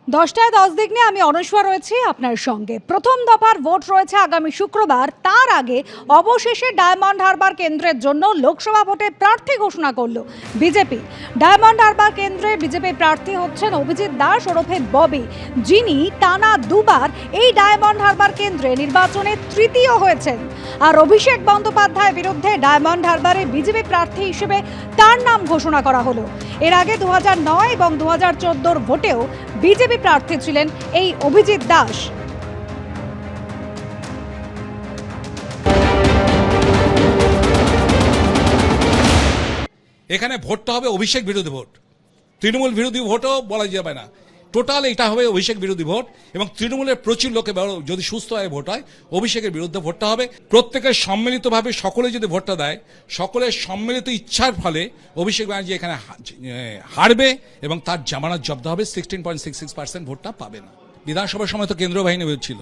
10টায় 10 দিক নিয়ে আমি অনস্বর রয়েছি আপনার সঙ্গে। প্রথম দফার ভোট রয়েছে আগামী শুক্রবার। তার আগে অবশেষে ডায়মন্ড হারবার কেন্দ্রের জন্য লোকসভা ভোটে প্রার্থী ঘোষণা করল বিজেপি। ডায়মন্ড হারবার কেন্দ্রে বিজেপি প্রার্থী হচ্ছেন অভিজিৎ দাস ওরফে ববি, যিনি টানা দুবার এই ডায়মন্ড হারবার কেন্দ্রে নির্বাচনে তৃতীয় হয়েছেন। আর অভিষেক বন্দ্যোপাধ্যায়ের বিরুদ্ধে ডায়মন্ড হারবারে বিজেপি প্রার্থী হিসেবে তার নাম ঘোষণা করা হলো। এর আগে 2009 এবং 2014 ভোটেও বিজেপি প্রার্থী ছিলেন এই অভিজিৎ দাস। এখানে ভোটটা হবে অভিষেক বিরোধী ভোট, তৃণমূল বিরোধী ভোটও বলা যাবে না। টোটাল এটা হবে অভিষেক বিরোধী ভোট এবং তৃণমূলের প্রচুর লোকে যদি সুস্থ হয় ভোট হয়, অভিষেকের বিরুদ্ধে ভোটটা হবে। প্রত্যেকের সম্মিলিতভাবে সকলে যদি ভোটটা দেয়, সকলের সম্মিলিত ইচ্ছার ফলে অভিষেক ব্যানার্জি এখানে হারবে এবং তার জামানত জব্দ হবে। 16.66% ভোটটা পাবে না। বিধানসভার সময় তো কেন্দ্রীয় বাহিনী ছিল।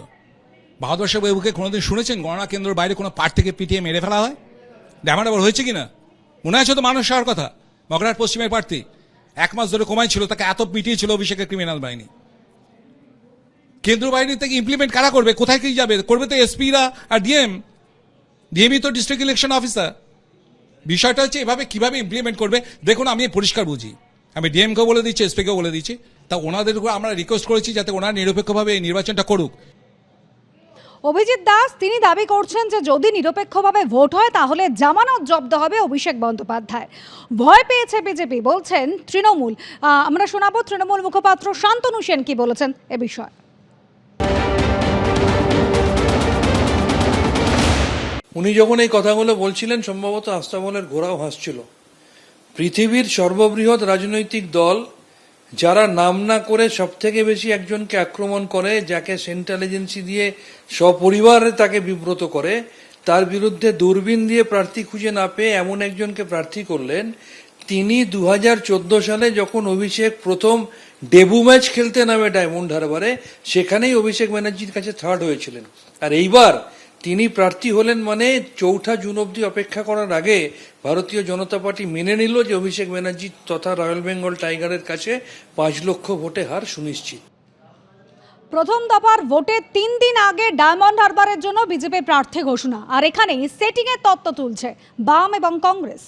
বাহাদুর শাহ বাবুকে কোনোদিন শুনেছেন গণনা কেন্দ্রের বাইরে কোনো প্রার্থীকে পিটিয়ে মেরে ফেলা হয়? ডায়মন্ড হারবার হয়েছে কিনা মনে আছে তো? মানুষ হওয়ার কথা। মগরাহাট পশ্চিমের প্রার্থী 1 মাস ধরে কমাই ছিল, তাকে এত পিটিয়ে ছিল অভিষেকের ক্রিমিনাল বাহিনী। কেন্দ্র বাহিনী থেকে ইমপ্লিমেন্ট কারা করবে? কোথায় কি যাবে? করবে তো এসপিরা আর ডিএমই তো ডিস্ট্রিক্ট ইলেকশন অফিসার। বিষয়টা হচ্ছে এভাবে কিভাবে ইমপ্লিমেন্ট করবে। দেখুন, আমি পরিষ্কার বুঝি, আমি ডিএমকেও বলে দিচ্ছি, এসপিকেও বলে দিচ্ছি, তা ওনাদের উপর আমরা রিকোয়েস্ট করেছি যাতে ওনারা নিরপেক্ষভাবে এই নির্বাচনটা করুক। অভিজিৎ দাস তিনি দাবি করছেন যে যদি নিরপেক্ষভাবে ভোট হয় তাহলে জামানত জব্দ হবে অভিষেক বন্দ্যোপাধ্যায়। ভয় পেয়েছে বিজেপি বলছেন তৃণমূল। আমরা শোনাবো তৃণমূল মুখপাত্র শান্তনু সেন কি বলেছেন এ বিষয়ে। উনি যখন এই কথাগুলো বলছিলেন সম্ভবত আস্তাবলের ঘোড়াও হাসছিল। পৃথিবীর সর্ববৃহৎ রাজনৈতিক দল যারা নাম না করে সব থেকে বেশি একজনকে আক্রমণ করে, যাকে সেন্ট্রাল এজেন্সি দিয়ে সপরিবারে তাকে বিব্রত করে, তার বিরুদ্ধে দূরবীন দিয়ে প্রার্থী খুঁজে না পেয়ে এমন একজনকে প্রার্থী করলেন। তিনি 2014 সালে যখন অভিষেক প্রথম ডেবু ম্যাচ খেলতে নামে ডায়মন্ড হারবারে, সেখানেই অভিষেক ব্যানার্জির কাছে থার্ড হয়েছিলেন। আর এইবার তিনি প্রার্থী হলেন মানে 4 জুন অবধি অপেক্ষা করার আগে ভারতীয় জনতা পার্টি মেনে নিল যে অভিষেক ব্যানার্জি তথা রয়্যাল বেঙ্গল টাইগারের কাছে 5 লক্ষ ভোটে হার সুনিশ্চিত। প্রথম দফার ভোটে 3 দিন আগে ডায়মন্ড হারবারের জন্য বিজেপি প্রার্থী ঘোষণা, আর এখানেই সেটিং এর তত্ত্ব তুলছে বাম এবং কংগ্রেস।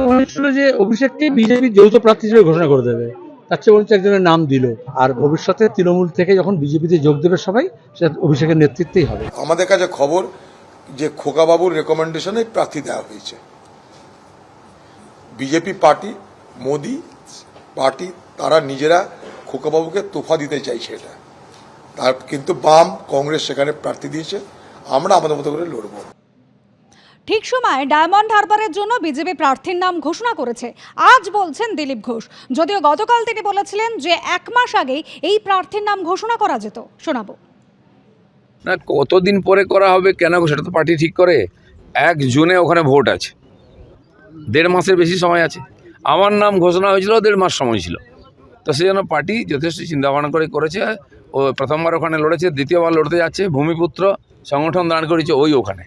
হয়েছিল যে অভিষেককে বিজেপি যৌথ প্রার্থী হিসেবে ঘোষণা করে দেবে, তার চেয়ে বলছে একজনের নাম দিল। আর ভবিষ্যতে তৃণমূল থেকে যখন বিজেপিতে যোগ দেবে সবাই, সেটা অভিষেকের নেতৃত্বেই হবে। আমাদের কাছে খবর যে খোকাবাবুর রেকমেন্ডেশনে প্রার্থী দেওয়া হয়েছে। বিজেপি পার্টি, মোদি পার্টি, তারা নিজেরা খোকাবাবুকে তোফা দিতে চাইছে এটা। তার কিন্তু বাম কংগ্রেস সেখানে প্রার্থী দিয়েছে। আমরা আমাদের মতো করে লড়ব। ঠিক সময় ডায়মন্ড হারবারের জন্য বিজেপি প্রার্থীর নাম ঘোষণা করেছে আজ, বলছেন দিলীপ ঘোষ। যদিও গতকাল তিনি বলেছিলেন যে 1 মাস আগেই এই প্রার্থীর নাম ঘোষণা করা যেত। শোনাবো। না, কতদিন পরে করা হবে কেন সেটা তো পার্টি ঠিক করে। 1 জুনে ওখানে ভোট আছে, 1.5 মাসের বেশি সময় আছে। আমার নাম ঘোষণা হয়েছিল 1.5 মাস সময় ছিল, তো সেই জন্য পার্টি যথেষ্ট চিন্তাভাবনা করে করেছে। ও প্রথমবার ওখানে লড়েছে, দ্বিতীয়বার লড়তে যাচ্ছে। ভূমিপুত্র সংগঠন দাঁড় করেছে ওখানে।